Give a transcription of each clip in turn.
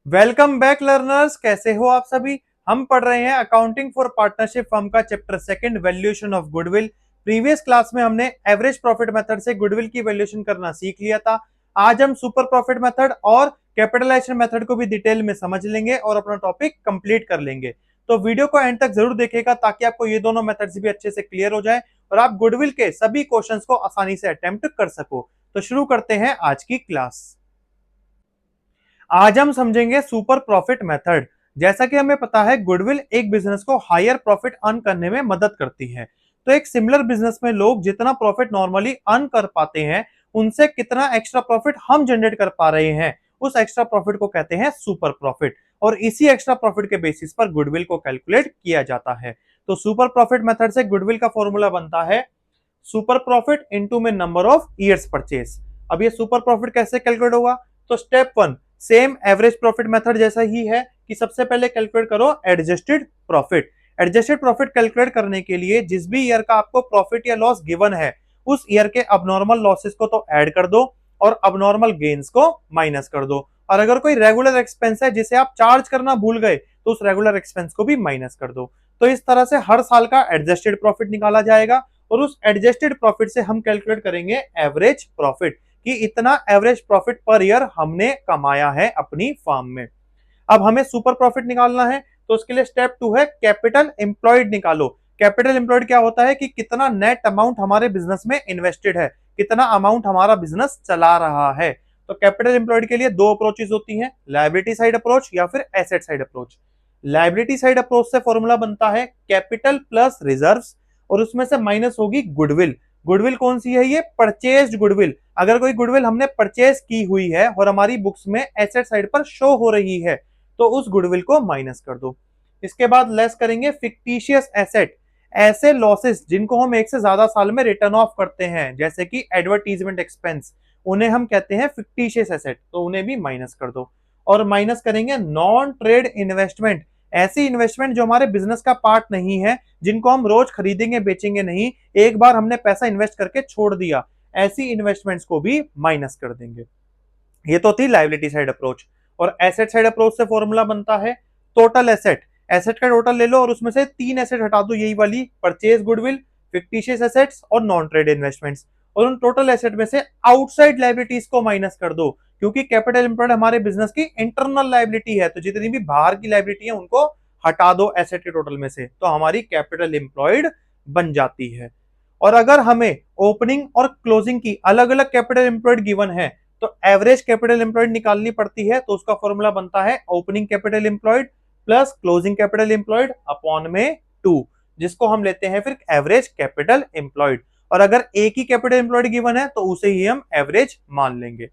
Welcome back learners, कैसे हो आप सभी। हम पढ़ रहे हैं अकाउंटिंग फॉर पार्टनरशिप फर्म का chapter second, valuation of goodwill. Previous class में हमने एवरेज प्रॉफिट मेथड से गुडविल की वैल्यूएशन करना सीख लिया था। आज हम सुपर प्रॉफिट मेथड और कैपिटलाइजेशन मेथड को भी डिटेल में समझ लेंगे और अपना टॉपिक कंप्लीट कर लेंगे। तो वीडियो को एंड तक जरूर देखिएगा ताकि आपको ये दोनों मेथड्स भी अच्छे से क्लियर हो जाए और आप गुडविल के सभी क्वेश्चंस को आसानी से अटेम्प्ट कर सको। तो शुरू करते हैं आज की क्लास। आज हम समझेंगे सुपर प्रॉफिट मेथड। जैसा कि हमें पता है गुडविल एक बिजनेस को हायर प्रॉफिट अर्न करने में मदद करती है। तो एक सिमिलर बिजनेस में लोग जितना प्रॉफिट नॉर्मली अर्न कर पाते हैं उनसे कितना एक्स्ट्रा प्रॉफिट हम जनरेट कर पा रहे हैं, उस एक्स्ट्रा प्रॉफिट को कहते हैं सुपर प्रॉफिट। और इसी एक्स्ट्रा प्रॉफिट के बेसिस पर गुडविल को कैलकुलेट किया जाता है। तो सुपर प्रॉफिट मेथड से गुडविल का फॉर्मूला बनता है सुपर प्रॉफिट इनटू में नंबर ऑफ ईयर्स परचेज। अब ये सुपर प्रॉफिट कैसे कैलकुलेट होगा? तो step one same average profit method जैसा ही है कि सबसे पहले कैलकुलेट करो adjusted profit. Adjusted profit calculate करने के लिए जिस भी ईयर का आपको प्रॉफिट या लॉस गिवन है उस ईयर के अबनॉर्मल लॉसेस को तो ऐड कर दो और अबनॉर्मल गेन्स को माइनस कर दो। और अगर कोई रेगुलर एक्सपेंस है जिसे आप चार्ज करना भूल गए तो उस रेगुलर एक्सपेंस को भी माइनस कर दो। तो इस तरह से हर साल का एडजस्टेड प्रॉफिट निकाला जाएगा और उस एडजस्टेड प्रॉफिट से हम कैलकुलेट करेंगे एवरेज प्रॉफिट कि इतना एवरेज प्रॉफिट पर ईयर हमने कमाया है अपनी फर्म में। अब हमें सुपर प्रॉफिट निकालना है तो उसके लिए स्टेप टू है कैपिटल एम्प्लॉयड निकालो। कैपिटल एम्प्लॉयड क्या होता है कि कितना नेट अमाउंट हमारे बिजनेस में इन्वेस्टेड है, कितना अमाउंट हमारा बिजनेस चला रहा है। तो कैपिटल एम्प्लॉयड के लिए दो अप्रोचेस होती हैं, लायबिलिटी साइड अप्रोच या फिर asset side approach. Liability side approach से फॉर्मूला बनता है कैपिटल प्लस रिजर्व्स और उसमें से माइनस होगी गुडविल। गुडविल कौन सी है? ये परचेज्ड गुडविल। अगर कोई गुडविल हमने परचेज की हुई है और हमारी बुक्स में एसेट साइड पर शो हो रही है तो उस गुडविल को माइनस कर दो। इसके बाद लेस करेंगे फिक्टिशियस एसेट, ऐसे लॉसेस जिनको हम एक से ज्यादा साल में रिटर्न ऑफ करते हैं जैसे कि एडवर्टीजमेंट एक्सपेंस, उन्हें हम कहते हैं फिक्टिशियस एसेट, तो उन्हें भी माइनस कर दो। और माइनस करेंगे नॉन ट्रेड इन्वेस्टमेंट, ऐसी इन्वेस्टमेंट जो हमारे बिजनेस का पार्ट नहीं है, जिनको हम रोज खरीदेंगे बेचेंगे नहीं, एक बार हमने पैसा इन्वेस्ट करके छोड़ दिया, ऐसी इन्वेस्टमेंट्स को भी माइनस कर देंगे। ये तो थी लायबिलिटी साइड अप्रोच। और एसेट साइड अप्रोच से फॉर्मूला बनता है टोटल एसेट। एसेट का टोटल ले लो और उसमें से तीन एसेट हटा दो, यही वाली परचेज गुडविल, फिक्टिशियस एसेट्स और नॉन ट्रेड इन्वेस्टमेंट्स। और उन टोटल एसेट में से आउटसाइड लायबिलिटीज को माइनस कर दो क्योंकि कैपिटल एम्प्लॉयड हमारे बिजनेस की इंटरनल लायबिलिटी है, तो जितनी भी बाहर की लायबिलिटी है उनको हटा दो एसेट के टोटल में से, तो हमारी कैपिटल एम्प्लॉयड बन जाती है। और अगर हमें ओपनिंग और क्लोजिंग की अलग अलग कैपिटल एम्प्लॉयड गिवन है तो एवरेज कैपिटल एम्प्लॉयड निकालनी पड़ती है। तो उसका फॉर्मूला बनता है opening capital employed plus closing capital employed upon में 2, जिसको हम लेते हैं फिर एवरेज कैपिटल एम्प्लॉयड। और अगर एक ही कैपिटल एम्प्लॉयड गिवन है तो उसे ही हम एवरेज मान लेंगे।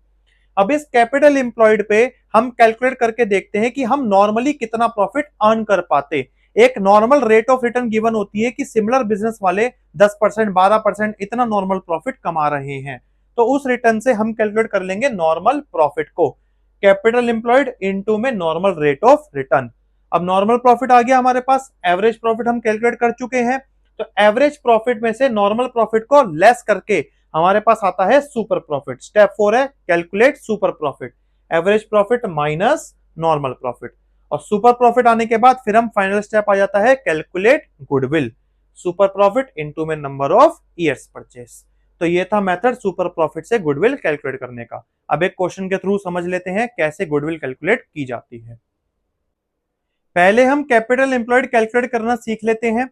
अब इस कैपिटल एम्प्लॉयड पे हम कैलकुलेट करके देखते हैं कि हम नॉर्मली कितना प्रॉफिट अर्न कर पाते। एक normal rate of return given होती है कि सिमिलर बिजनेस वाले 10% 12% इतना नॉर्मल प्रॉफिट कमा रहे हैं, तो उस रिटर्न से हम कैलकुलेट कर लेंगे नॉर्मल प्रॉफिट को, कैपिटल एम्प्लॉयड इनटू में नॉर्मल रेट ऑफ रिटर्न। अब नॉर्मल प्रॉफिट आ गया हमारे पास, एवरेज प्रॉफिट हम कैलकुलेट कर चुके हैं। तो एवरेज प्रॉफिट में से नॉर्मल प्रॉफिट को लेस करके हमारे पास आता है सुपर प्रॉफिट। स्टेप 4 है calculate super profit, average profit minus normal profit. और सुपर प्रॉफिट आने के बाद फिर हम फाइनल स्टेप आ जाता है calculate goodwill, super profit into में नंबर ऑफ ईयर्स परचेस। तो ये था मेथड सुपर प्रॉफिट से गुडविल कैलकुलेट करने का। अब एक क्वेश्चन के थ्रू समझ लेते हैं कैसे गुडविल कैलकुलेट की जाती है। पहले हम कैपिटल एम्प्लॉयड कैलकुलेट करना सीख लेते हैं।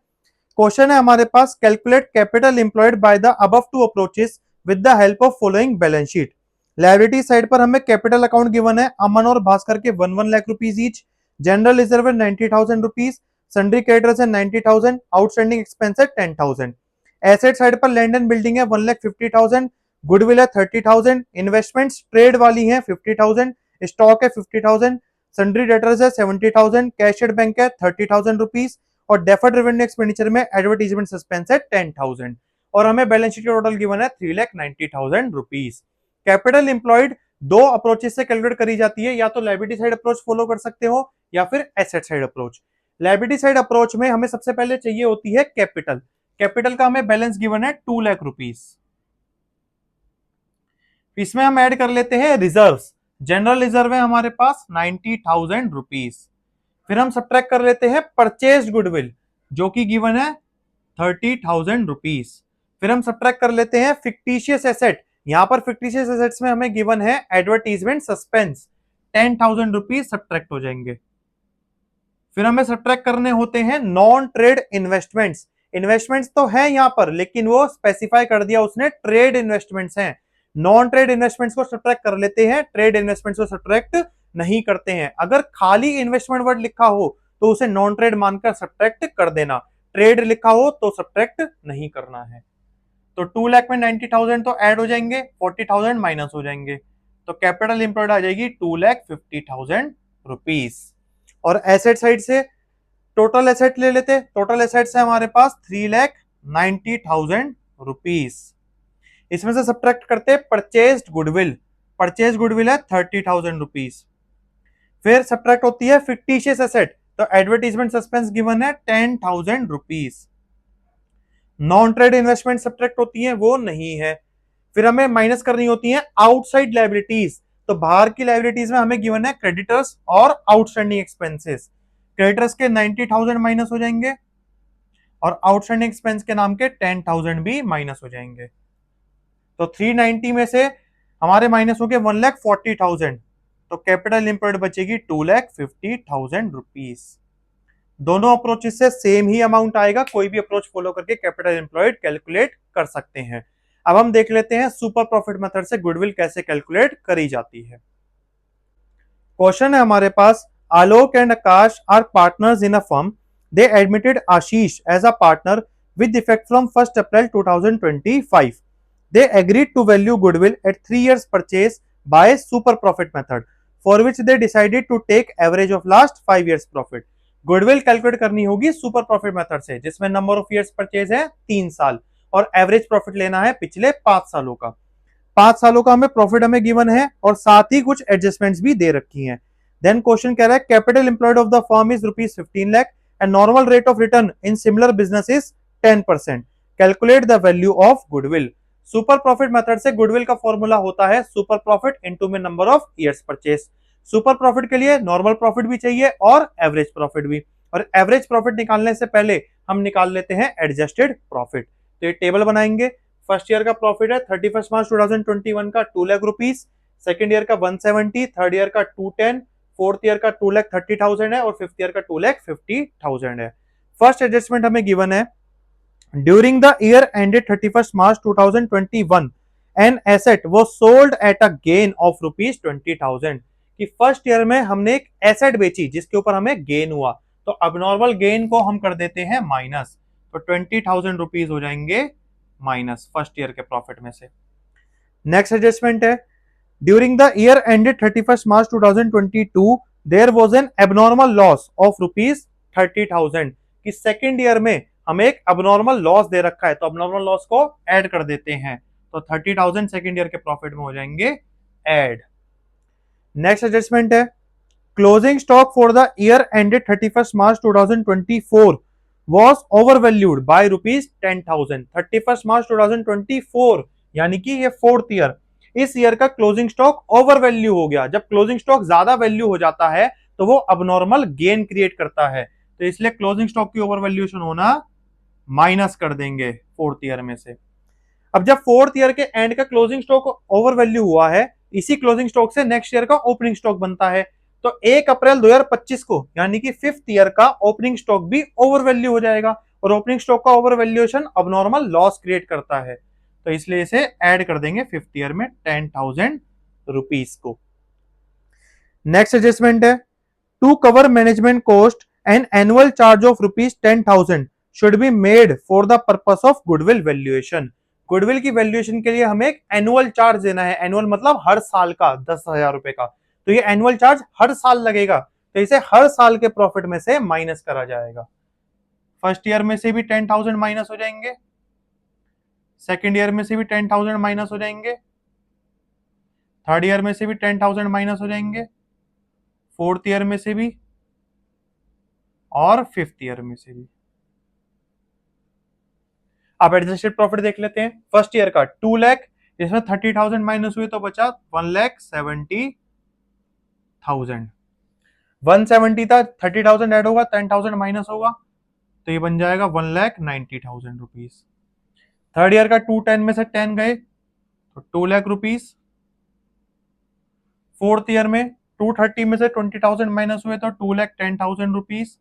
क्वेश्चन है हमारे पास calculate capital employed by the above two approaches with the help of following balance sheet. Liability side पर हमें कैपिटल अकाउंट गिवन है अमन और भास्कर के 1 lakh rupees each, general reserve है 90,000 रुपीज, सन्ड्री क्रेडिटर्स है 90,000, आउटस्टैंडिंग एक्सपेंस है 10,000। एसेट साइड पर land and building है 1,50,000, गुडविल है 30,000, इन्वेस्टमेंट्स ट्रेड वाली है 50,000, स्टॉक है 50,000, सन्ड्री डेटर्स है 70,000, कैश एट बैंक है 30,000 रुपीज और डेफर्ड रेवेन्यू एक्सपेंडिचर में एडवर्टीजमेंट सस्पेंस है 10,000। और हमें बैलेंस शीट टोटल गिवन है 3,90,000 रुपीज। कैपिटल एम्प्लॉयड दो अप्रोचेस से कैलकुलेट करी जाती है, या तो लायबिलिटी साइड अप्रोच फॉलो कर सकते हो या फिर asset side approach. Liability side approach में हमें सबसे पहले चाहिए होती है कैपिटल। कैपिटल का हमें बैलेंस गिवन है 2 लाख रुपीज। इसमें हम ऐड कर लेते हैं रिजर्व्स। जनरल रिजर्व है हमारे पास 90,000 रुपीज। फिर हम सब्ट्रैक्ट कर लेते हैं परचेज गुडविल जो कि गिवन है 30,000 रुपीज। फिर हम सब्ट्रैक्ट कर लेते हैं फिक्टिशियस एसेट। यहां पर फिक्टिशियस एसेट्स में हमें गिवन है एडवर्टीजमेंट सस्पेंस, 10,000 रुपीज सब्ट्रैक्ट हो जाएंगे। फिर हमें सब्ट्रैक्ट करने होते हैं नॉन ट्रेड इन्वेस्टमेंट्स। इन्वेस्टमेंट्स तो है यहां पर लेकिन वो स्पेसिफाई कर दिया उसने ट्रेड इन्वेस्टमेंट्स हैं। नॉन ट्रेड इन्वेस्टमेंट्स को सब्ट्रैक्ट कर लेते हैं, ट्रेड इन्वेस्टमेंट्स को सब्ट्रैक्ट नहीं करते हैं। अगर खाली इन्वेस्टमेंट वर्ड लिखा हो तो उसे नॉन ट्रेड मानकर सब्ट्रैक्ट कर देना, ट्रेड लिखा हो तो सब्ट्रैक्ट नहीं करना है। तो 2 लाख में 90,000 तो ऐड हो जाएंगे, 40,000 माइनस हो जाएंगे, तो कैपिटल इंप्लॉयड आ जाएगी 2,50,000 रुपीज। और एसेट साइड से टोटल एसेट ले लेते, टोटल एसेट्स है हमारे पास 3,90,000 रुपीज। इसमें से सब्ट्रैक्ट करते परचेज्ड गुडविल, परचेज गुडविल है 30,000 रुपीज। फिर सब्ट्रैक्ट होती है फिक्टिशियस एसेट, तो एडवर्टीजमेंट सस्पेंस गिवन है 10,000 rupees. Non trade investment subtract होती है, वो नहीं है। फिर हमें माइनस करनी होती है आउटसाइड लाइबिलिटीज, तो बाहर की लाइबिलिटीज में हमें गिवन है क्रेडिटर्स और आउटस्टैंडिंग एक्सपेंसेस। क्रेडिटर्स के 90,000 माइनस हो जाएंगे और आउटस्टैंडिंग एक्सपेंस के नाम के 10,000 भी माइनस हो जाएंगे। तो 390 में से हमारे माइनस हो गए 1,40,000, तो कैपिटल इंप्लॉयड बचेगी 2,50,000 रुपीज। दोनों अप्रोचेस से सेम ही अमाउंट आएगा, कोई भी अप्रोच फॉलो करके कैपिटल एम्प्लॉयड कैलकुलेट कर सकते हैं। अब हम देख लेते हैं सुपर प्रॉफिट मेथड से गुडविल कैसे कैलकुलेट करी जाती है। क्वेश्चन है हमारे पास, Alok and Akash are partners in a firm, they admitted Ashish as a partner with effect from 1st April 2025. They agreed to value goodwill at 3 years purchase by super profit method, for which they decided to take average of last 5 years profit. Goodwill calculate करनी होगी super profit method से, जिसमें number of years purchase है 3 साल और average profit लेना है पिछले 5 सालों का। 5 सालों का हमें प्रॉफिट हमें गिवन है और साथ ही कुछ एडजस्टमेंट्स भी दे रखी हैं। देन क्वेश्चन कह रहा है capital employed of the firm is ₹15 lakh and normal rate of return in similar business is 10%. Calculate the value of goodwill. Super profit method से गुडविल का फॉर्मूला होता है सुपर प्रॉफिट इनटू में number of years purchase. Super profit के लिए normal profit भी चाहिए और एवरेज प्रॉफिट भी, और एवरेज प्रॉफिट निकालने से पहले हम निकाल लेते हैं एडजस्टेड प्रॉफिट। तो ये टेबल बनाएंगे। फर्स्ट ईयर का प्रॉफिट है 31 मार्च 2021 का 2 लाख रुपीज, सेकंड ईयर का 170, थर्ड ईयर का 210, फोर्थ ईयर का 2,30,000 है और फिफ्थ ईयर का 2,50,000 है। फर्स्ट एडजस्टमेंट हमें गिवन है, during the year ended 31 March 2021 an asset was sold at a gain of ₹20,000, कि फर्स्ट ईयर में हमने एक एसेट बेची जिसके ऊपर हमें गेन हुआ, तो अबनॉर्मल गेन को हम कर देते हैं माइनस, तो 20,000 रुपीज हो जाएंगे माइनस फर्स्ट ईयर के प्रॉफिट में से। नेक्स्ट एडजस्टमेंट है, during the year ended 31 March 2022 there was an abnormal loss of ₹30,000, कि सेकेंड ईयर में हमें एक अबनॉर्मल लॉस दे रखा है, तो अबनॉर्मल लॉस को ऐड कर देते हैं, तो 30,000 सेकेंड ईयर के प्रॉफिट में हो जाएंगे ऐड। नेक्स्ट एडजस्टमेंट है, closing stock for the year ended 31 March 2024 was overvalued by ₹10,000। 31 मार्च 2024 यानी कि ये फोर्थ ईयर, इस ईयर का क्लोजिंग स्टॉक ओवर वैल्यू हो गया। जब क्लोजिंग स्टॉक ज्यादा वैल्यू हो जाता है तो वो अबनॉर्मल गेन क्रिएट करता है, तो इसलिए क्लोजिंग स्टॉक की ओवर वैल्यूएशन होना माइनस कर देंगे फोर्थ ईयर में से। अब जब फोर्थ ईयर के एंड का क्लोजिंग स्टॉक ओवर वैल्यू हुआ है, इसी क्लोजिंग स्टॉक से नेक्स्ट ईयर का ओपनिंग स्टॉक बनता है, तो 1 अप्रैल 2025 को यानी कि फिफ्थ ईयर का ओपनिंग स्टॉक भी ओवर वैल्यू हो जाएगा, और ओपनिंग स्टॉक का over valuation abnormal loss create करता है, तो इसलिए इसे ऐड कर देंगे फिफ्थ ईयर में 10,000 रुपीज को। नेक्स्ट एडजस्टमेंट है, to cover management cost and annual charge of ₹10,000 should be made for the purpose of goodwill valuation. Goodwill की वैल्यूएशन के लिए हमें एक एनुअल चार्ज देना है, एनुअल मतलब हर साल का 10,000 रुपए का, तो ये एनुअल चार्ज हर साल लगेगा, तो इसे हर साल के प्रॉफिट में से माइनस करा जाएगा। फर्स्ट ईयर में से भी 10,000 माइनस हो जाएंगे, सेकेंड ईयर में से भी 10,000 माइनस हो जाएंगे, थर्ड ईयर में से भी 10,000 माइनस हो जाएंगे, फोर्थ ईयर में से भी और फिफ्थ ईयर में से भी। अब एडजस्टेड प्रॉफिट देख लेते हैं। फर्स्ट ईयर का 2 लाख, इसमें 30,000 माइनस हुए तो बचा 1,70,000। 10,000। 170 था, 30,000 ऐड होगा, 10,000 माइनस होगा, तो ये बन जाएगा 1,90,000 रुपीज। थर्ड ईयर का 210 में से 10 गए तो 2 लाख रुपीज। फोर्थ ईयर में 230 में से 20,000 माइनस हुए तो 2,10,000 रुपीज।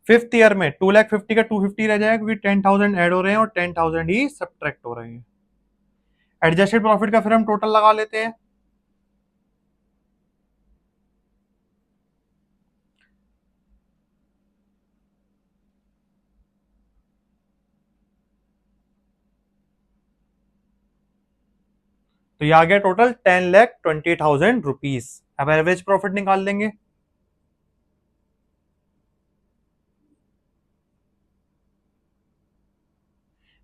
फिफ्थ ईयर में 2,50,000 का 250 रह जाएगा क्योंकि 10,000 ऐड हो रहे हैं और 10,000 ही सब्ट्रैक्ट हो रहे हैं। एडजस्टेड प्रॉफिट का फिर हम टोटल लगा लेते हैं। तो ये आ गया टोटल 10,20,000 रुपीज। अब एवरेज प्रॉफिट निकाल लेंगे।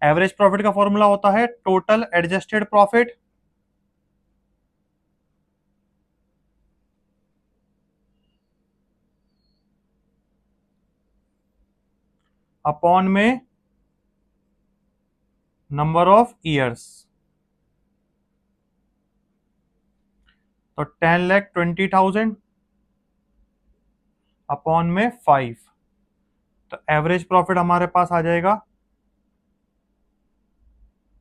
एवरेज प्रॉफिट का फॉर्मूला होता है टोटल एडजस्टेड प्रॉफिट अपॉन में नंबर ऑफ ईयर्स। तो 10,20,000 अपॉन में 5, तो एवरेज प्रॉफिट हमारे पास आ जाएगा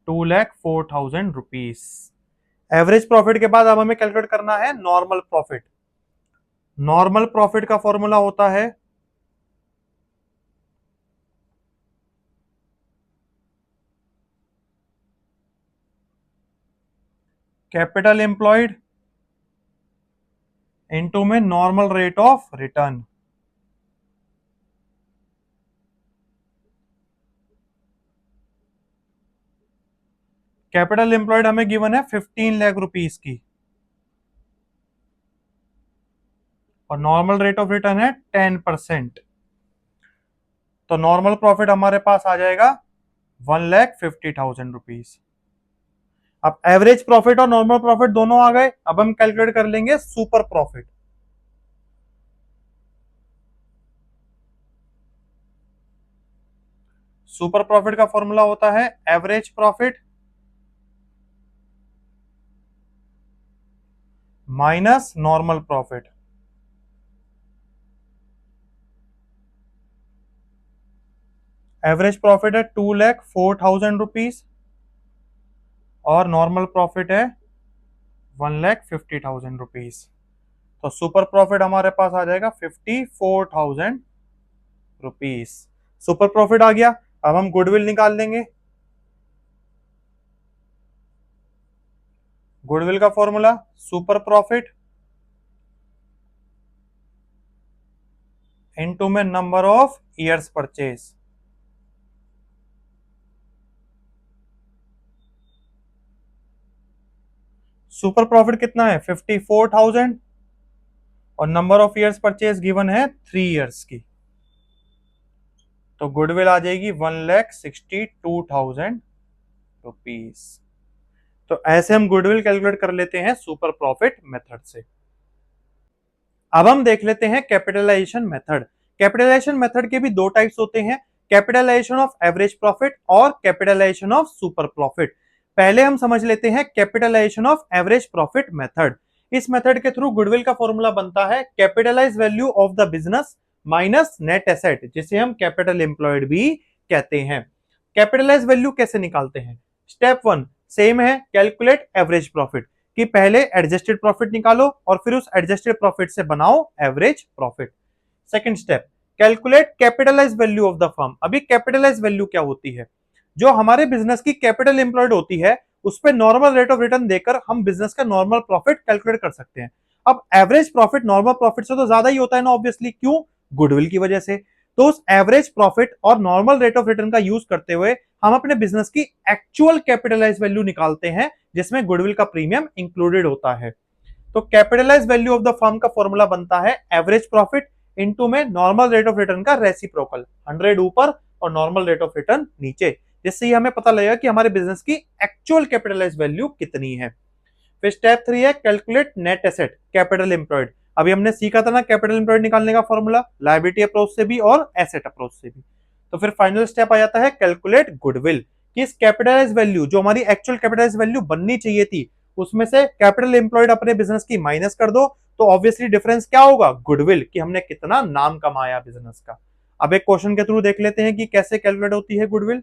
2,04,000 रुपीज। एवरेज प्रॉफिट के बाद अब हमें कैलकुलेट करना है नॉर्मल प्रॉफिट। नॉर्मल प्रॉफिट का फॉर्मूला होता है कैपिटल एम्प्लॉयड इनटू में normal rate of return. Capital employed हमें गिवन है 15 लाख रुपीज की और नॉर्मल रेट ऑफ रिटर्न है 10%। तो नॉर्मल प्रॉफिट हमारे पास आ जाएगा 1,50,000 रुपीज। अब एवरेज प्रॉफिट और नॉर्मल प्रॉफिट दोनों आ गए। अब हम कैलकुलेट कर लेंगे सुपर प्रॉफिट। सुपर प्रॉफिट का फॉर्मूला होता है average profit minus normal profit. Average profit है 2,04,000 रुपीज और नॉर्मल प्रॉफिट है 1,50,000 रुपीज। तो सुपर प्रॉफिट हमारे पास आ जाएगा 54,000 रुपीज। सुपर प्रॉफिट आ गया। अब हम गुडविल निकाल लेंगे। गुडविल का फॉर्मूला सुपर प्रॉफिट इनटू में number of years purchase. Super profit कितना है 54,000 और number of years purchase given है 3 ईयर्स की। तो गुडविल आ जाएगी 1,62,000 रुपीज। तो ऐसे हम गुडविल कैलकुलेट कर लेते हैं सुपर प्रॉफिट मेथड से। अब हम देख लेते हैं कैपिटलाइजेशन मेथड। कैपिटलाइजेशन मेथड के भी दो टाइप्स होते हैं, कैपिटलाइजेशन ऑफ एवरेज प्रॉफिट और कैपिटलाइजेशन ऑफ सुपर प्रॉफिट। पहले हम समझ लेते हैं capitalisation of average profit method. इस मेथड के थ्रू गुडविल का फॉर्मूला बनता है capitalise value of the business minus net asset, जिसे हम कैपिटल एम्प्लॉयड भी कहते हैं। कैपिटलाइज वैल्यू कैसे निकालते हैं? स्टेप 1 सेम है, कैलकुलेट एवरेज प्रॉफिट, कि पहले एडजस्टेड प्रॉफिट निकालो और फिर उस एडजस्टेड प्रॉफिट से बनाओ average profit. Second step calculate capitalise value of the firm. अभी कैपिटलाइज वैल्यू क्या होती है? जो हमारे बिजनेस की कैपिटल एम्प्लॉयड होती है उस पर नॉर्मल रेट ऑफ रिटर्न देकर हम बिजनेस का नॉर्मल प्रॉफिट कैलकुलेट कर सकते हैं। अब एवरेज प्रॉफिट नॉर्मल प्रॉफिट से तो ज्यादा ही होता है ना, ऑब्वियसली। क्यों? गुडविल की वजह से। तो उस एवरेज प्रॉफिट और नॉर्मल रेट ऑफ रिटर्न का यूज करते हुए हम अपने बिजनेस की एक्चुअल कैपिटलाइज वैल्यू निकालते हैं, जिसमें गुडविल का प्रीमियम इंक्लूडेड होता है। तो capitalise value of the firm का फॉर्मूला बनता है एवरेज प्रॉफिट इनटू में नॉर्मल रेट ऑफ रिटर्न का रेसिप्रोकल, 100 ऊपर और नॉर्मल रेट ऑफ रिटर्न नीचे, जिससे हमें पता लगेगा कि हमारे बिजनेस की एक्चुअल कैपिटलाइज वैल्यू कितनी है। फिर स्टेप 3 है calculate net asset capital employed. अभी हमने सीखा था ना कैपिटल एम्प्लॉयड निकालने का फॉर्मूला, लायबिलिटी अप्रोच से भी और एसेट अप्रोच से भी। तो फिर फाइनल स्टेप आ जाता है कैलकुलेट गुडविल, कि इस कैपिटलाइज वैल्यू जो हमारी एक्चुअल कैपिटलाइज वैल्यू बननी चाहिए थी उसमें से कैपिटल एम्प्लॉयड अपने बिजनेस की माइनस कर दो, तो ऑब्वियसली डिफरेंस क्या होगा, गुडविल, कि हमने कितना नाम कमाया बिजनेस का। अब एक क्वेश्चन के थ्रू देख लेते हैं कि कैसे कैलकुलेट होती है गुडविल।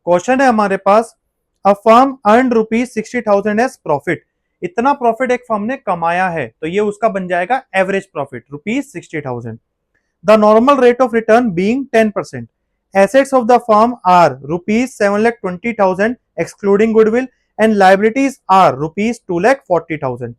क्वेश्चन है हमारे पास, a firm earn ₹60,000 as profit. इतना प्रॉफिट एक फर्म ने कमाया है, तो ये उसका बन जाएगा average profit ₹60,000। The normal rate of return being 10%। Assets of the firm are ₹7,20,000 excluding goodwill and liabilities are ₹2,40,000.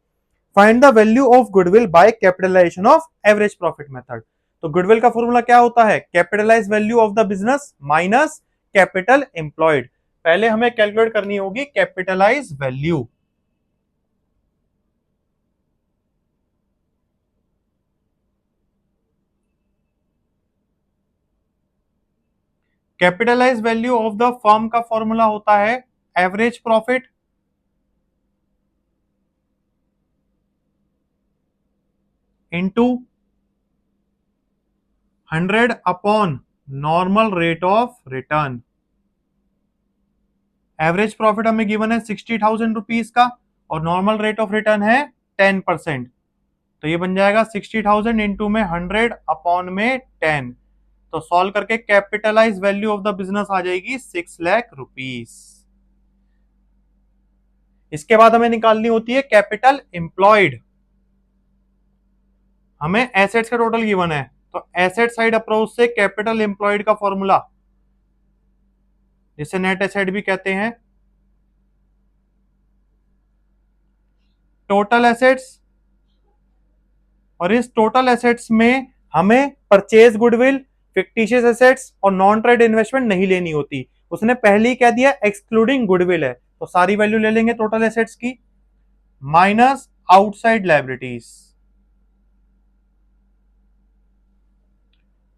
Find the value of goodwill by capitalization of average profit method। तो गुडविल का फॉर्मूला क्या होता है, capitalise value of the business minus capital employed. पहले हमें calculate करनी होगी capitalise value. Capitalise value of the firm का फॉर्मूला होता है average profit into 100 upon normal rate of return. Average profit हमें गिवन है 60,000 रुपीज का और नॉर्मल रेट ऑफ रिटर्न है 10%, तो ये बन जाएगा 60,000 इंटू में 100 अपॉन में 10। तो सॉल्व करके capitalise value of the business आ जाएगी 6 लाख रुपीज। इसके बाद हमें निकालनी होती है कैपिटल एम्प्लॉयड। हमें एसेट्स का टोटल गिवन है, तो एसेट साइड अप्रोच से कैपिटल एम्प्लॉयड का फॉर्मूला, जिसे नेट एसेट भी कहते हैं, टोटल एसेट्स, और इस टोटल एसेट्स में हमें परचेज गुडविल, फिक्टिशियस एसेट्स और नॉन ट्रेड इन्वेस्टमेंट नहीं लेनी होती। उसने पहले ही कह दिया एक्सक्लूडिंग गुडविल है, तो सारी वैल्यू ले लेंगे टोटल एसेट्स की minus outside liabilities.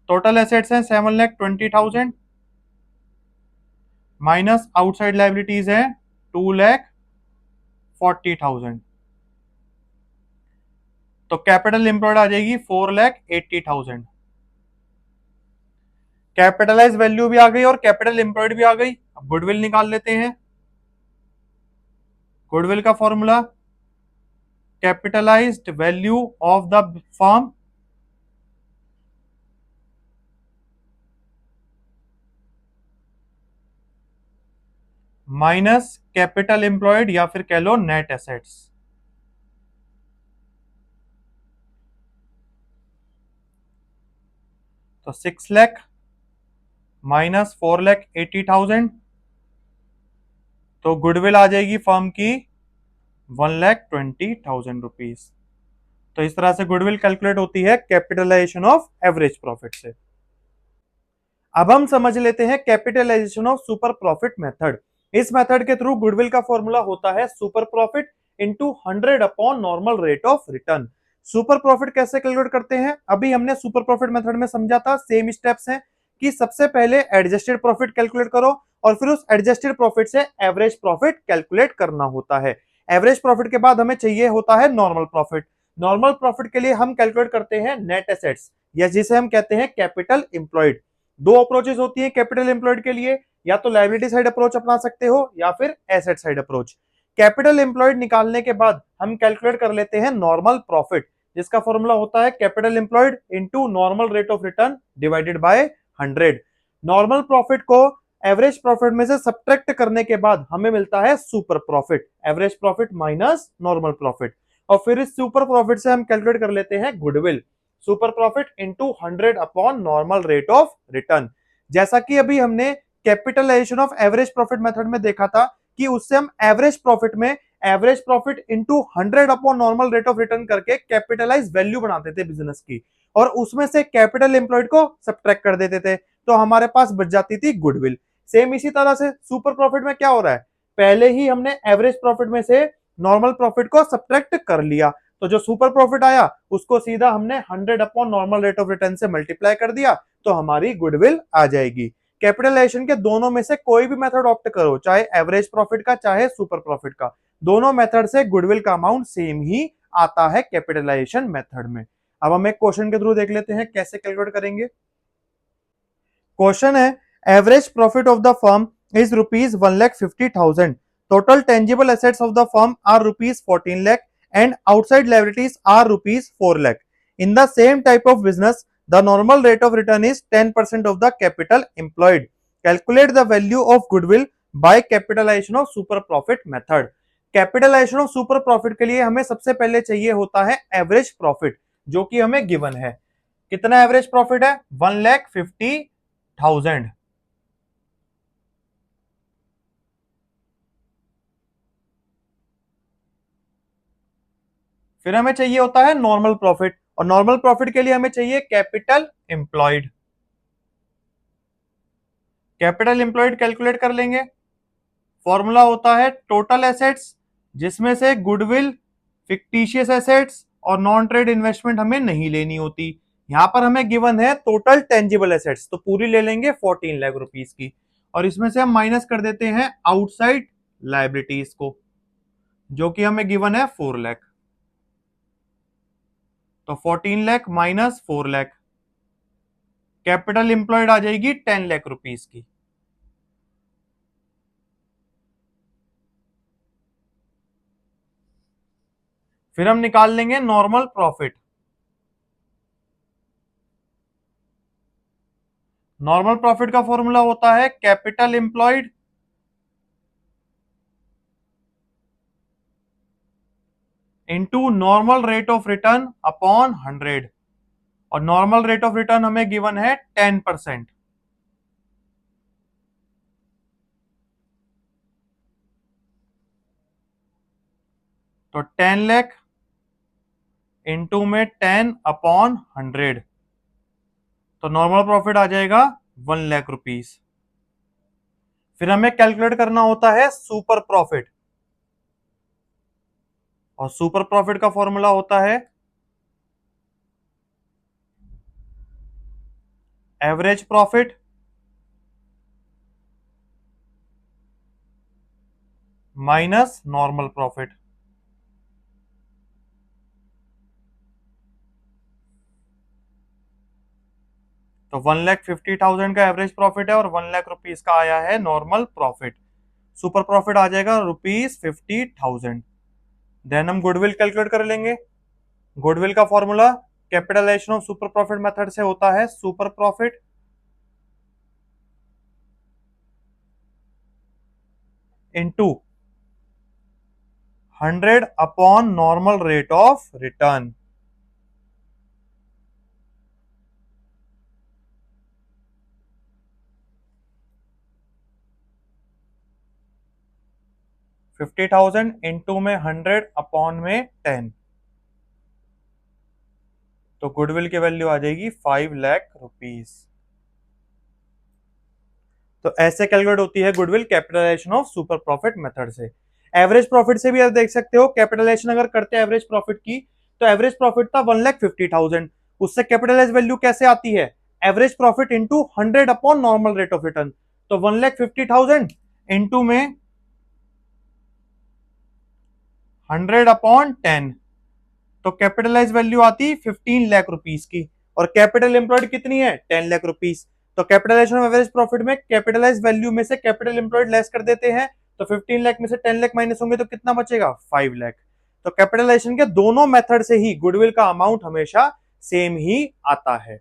Total assets हैं 7,20,000 माइनस आउटसाइड लायबिलिटीज है 2,40,000। तो कैपिटल एम्प्लॉयड आ जाएगी 4,80,000। कैपिटलाइज वैल्यू भी आ गई और कैपिटल एम्प्लॉयड भी आ गई। अब गुडविल निकाल लेते हैं। गुडविल का formula capitalised value of the firm minus capital employed या फिर कह लो नेट एसेट्स। तो 6 लाख माइनस 4,80,000, तो गुडविल आ जाएगी फर्म की 1,20,000 रुपीज। तो इस तरह से गुडविल कैलकुलेट होती है कैपिटलाइजेशन ऑफ एवरेज प्रॉफिट से। अब हम समझ लेते हैं capitalisation of super profit method. इस मेथड के थ्रू गुडविल का फॉर्मूला होता है super profit into 100 upon normal rate of return. Super profit कैसे कैलकुलेट करते हैं, अभी हमने सुपर प्रॉफिट मेथड में समझा था। सेम स्टेप्स हैं कि सबसे पहले एडजस्टेड प्रॉफिट कैलकुलेट करो और फिर उस एडजस्टेड प्रॉफिट से एवरेज प्रॉफिट कैलकुलेट करना होता है। एवरेज प्रॉफिट के बाद हमें चाहिए होता है नॉर्मल प्रॉफिट। नॉर्मल प्रॉफिट के लिए हम कैलकुलेट करते हैं नेट एसेट्स, या जिसे हम कहते हैं कैपिटल एम्प्लॉयड। दो अप्रोचेस होती है कैपिटल एम्प्लॉयड के लिए, या तो लायबिलिटी साइड अप्रोच अपना सकते हो या फिर asset side approach. Capital employed निकालने के बाद हम कैलकुलेट कर लेते हैं नॉर्मल प्रॉफिट, जिसका फॉर्मूला होता है capital employed into normal rate of return divided by 100। Normal profit को एवरेज प्रॉफिट में से सब्ट्रैक्ट करने के बाद हमें मिलता है super profit, average profit minus normal profit. और फिर इस सुपर प्रॉफिट से हम कैलकुलेट कर लेते हैं goodwill, super profit into 100 upon normal rate of return. जैसा कि अभी हमने capitalisation of average profit method में देखा था कि उससे हम एवरेज प्रॉफिट में average profit into 100 upon normal rate of return करके कैपिटलाइज वैल्यू बनाते थे बिजनेस की, और उसमें से कैपिटल एम्प्लॉयड को सब्ट्रैक्ट कर देते थे, तो हमारे पास बच जाती थी गुडविल। सेम इसी तरह से सुपर प्रॉफिट में क्या हो रहा है, पहले ही हमने एवरेज प्रॉफिट में से नॉर्मल प्रॉफिट को सब्ट्रैक्ट कर लिया, तो जो सुपर प्रॉफिट आया उसको सीधा हमने 100 upon normal rate of return से मल्टीप्लाई कर दिया, तो हमारी गुडविल आ जाएगी। कैपिटलाइजेशन के दोनों में से कोई भी मेथड ऑप्ट करो, चाहे एवरेज प्रॉफिट का चाहे सुपर प्रॉफिट का, दोनों मेथड से गुडविल का अमाउंट सेम ही आता है कैपिटलाइजेशन मेथड में। अब हम एक क्वेश्चन के थ्रू देख लेते हैं कैसे कैलकुलेट करेंगे। क्वेश्चन है average profit of the firm is ₹1,50,000। Total tangible assets of the firm are rupees 14 lakh and outside liabilities are rupees 4 lakh. In the same type of business, the normal rate of return is 10% of the capital employed. Calculate the value of goodwill by capitalization of super profit method. Capitalisation of super profit के लिए हमें सबसे पहले चाहिए होता है average profit, जो कि हमें गिवन है। कितना एवरेज प्रॉफिट है? 1,50,000। फिर हमें चाहिए होता है नॉर्मल प्रॉफिट, और नॉर्मल प्रॉफिट के लिए हमें चाहिए capital employed. Capital employed calculate कर लेंगे। फॉर्मूला होता है टोटल एसेट्स, जिसमें से गुडविल, फिक्टिशियस एसेट्स और नॉन ट्रेड इन्वेस्टमेंट हमें नहीं लेनी होती। यहां पर हमें गिवन है टोटल टेंजिबल एसेट्स, तो पूरी ले लेंगे 14 लाख रुपीस की, और इसमें से हम माइनस कर देते हैं आउटसाइड लाइबिलिटीज को, जो कि हमें गिवन है 4 लाख। तो 14 lakh minus 4 lakh, capital employed आ जाएगी 10 लाख रुपीस की। फिर हम निकाल लेंगे नॉर्मल प्रॉफिट। नॉर्मल प्रॉफिट का फॉर्मूला होता है capital employed into normal rate of return upon 100, और नॉर्मल रेट ऑफ रिटर्न हमें गिवन है 10%। तो 10 लाख इनटू में 10 अपॉन 100, तो नॉर्मल प्रॉफिट आ जाएगा 1 लाख रुपीस। फिर हमें कैलकुलेट करना होता है सुपर प्रॉफिट, और सुपर प्रॉफिट का फॉर्मूला होता है average profit minus normal profit. तो 1,50,000 का एवरेज प्रॉफिट है और 1 लाख रुपीस का आया है नॉर्मल प्रॉफिट। सुपर प्रॉफिट आ जाएगा ₹50,000। देन हम गुडविल कैलकुलेट कर लेंगे। गुडविल का formula capitalisation of super profit method से होता है super profit into 100 upon normal rate of return. $50,000 into में 100 अपॉन में 10, तो गुडविल की वैल्यू आ जाएगी 5 लाख रुपीस। तो ऐसे कैलकुलेट होती है goodwill capitalisation of super profit method से। एवरेज प्रॉफिट से भी आप देख सकते हो, कैपिटलाइजेशन अगर करते हैं एवरेज प्रॉफिट की, तो एवरेज प्रॉफिट था 1,50,000, उससे कैपिटलाइज वैल्यू कैसे आती है? Average profit into 100 upon normal rate of return. तो 1,50,000 इंटू में 100 अपॉन 10, तो कैपिटलाइज वैल्यू आती 15 लाख रुपीस की, और कैपिटल एम्प्लॉयड कितनी है? 10 लाख रुपीस। तो कैपिटलाइजेशन ऑफ एवरेज प्रॉफिट में कैपिटलाइज वैल्यू में से कैपिटल एम्प्लॉयड लेस कर देते हैं, तो 15 लाख में से 10 लाख माइनस होंगे तो कितना बचेगा? 5 लाख। तो कैपिटलाइजेशन के दोनों मेथड से ही गुडविल का अमाउंट हमेशा सेम ही आता है।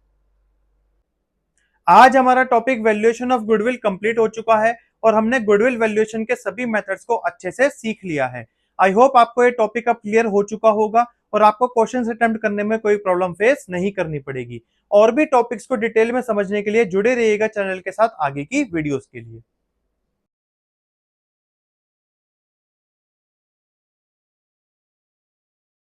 आज हमारा topic valuation of goodwill complete हो चुका है, और हमने गुडविल वैल्यूएशन के सभी मेथड्स को अच्छे से सीख लिया है। आई होप आपको ये टॉपिक अब क्लियर हो चुका होगा और आपको क्वेश्चन अटेम्प्ट करने में कोई प्रॉब्लम फेस नहीं करनी पड़ेगी। और भी टॉपिक्स को डिटेल में समझने के लिए जुड़े रहिएगा चैनल के साथ आगे की वीडियोस के लिए।